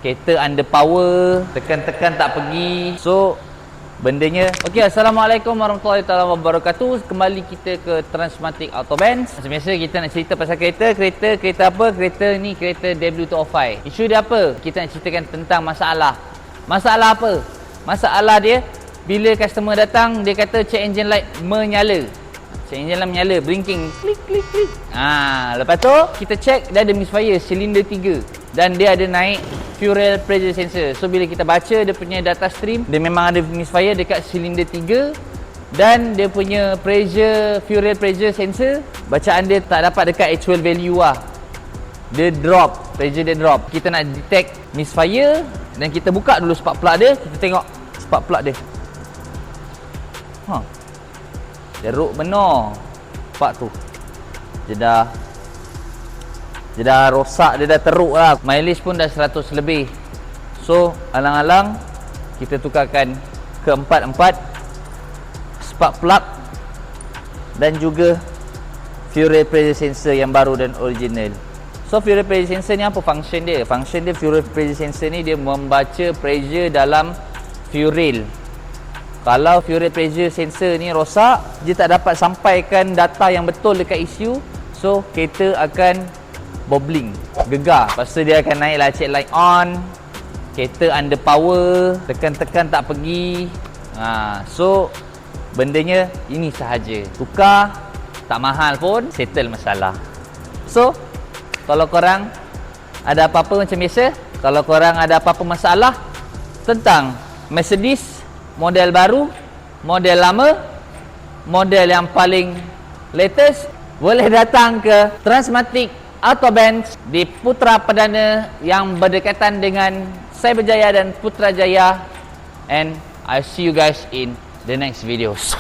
kereta under power, tekan-tekan tak pergi. So bendanya. Okey, Assalamualaikum warahmatullahi wabarakatuh. Kembali kita ke Transmatic Autobans. Macam biasa kita nak cerita pasal kereta apa? Kereta ni kereta W205. Isu dia apa? Kita nak ceritakan tentang masalah. Masalah apa? Masalah dia bila customer datang, dia kata check engine light menyala. Check engine light menyala, blinking, klik klik klik. Lepas tu kita check dia ada misfire silinder 3 dan dia ada naik fuel pressure sensor. So bila kita baca dia punya data stream, dia memang ada misfire dekat silinder 3 dan dia punya fuel pressure sensor, bacaan dia tak dapat dekat actual value lah. Dia drop, pressure dia drop. Kita nak detect misfire dan kita buka dulu spark plug dia, kita tengok spark plug dia. Jeruk benar spark tu. Dia dah rosak, dia dah teruk lah. Mileage pun dah 100 lebih. So alang-alang kita tukarkan ke empat spark plug dan juga fuel pressure sensor yang baru dan original. So fuel pressure sensor ni apa function dia? Function dia, fuel pressure sensor ni dia membaca pressure dalam fuel. Kalau fuel pressure sensor ni rosak, dia tak dapat sampaikan data yang betul dekat ECU. So kereta akan bobbling, gegar. Lepas tu dia akan naik lah check light on, kereta under power, tekan-tekan tak pergi. So bendanya ini sahaja. Tukar, tak mahal pun, settle masalah. So kalau korang ada apa-apa macam biasa, kalau korang ada apa-apa masalah tentang Mercedes model baru, model lama, model yang paling latest, boleh datang ke Transmatic Autobans di Putra Perdana yang berdekatan dengan Cyberjaya dan Putrajaya. And I'll see you guys in the next videos.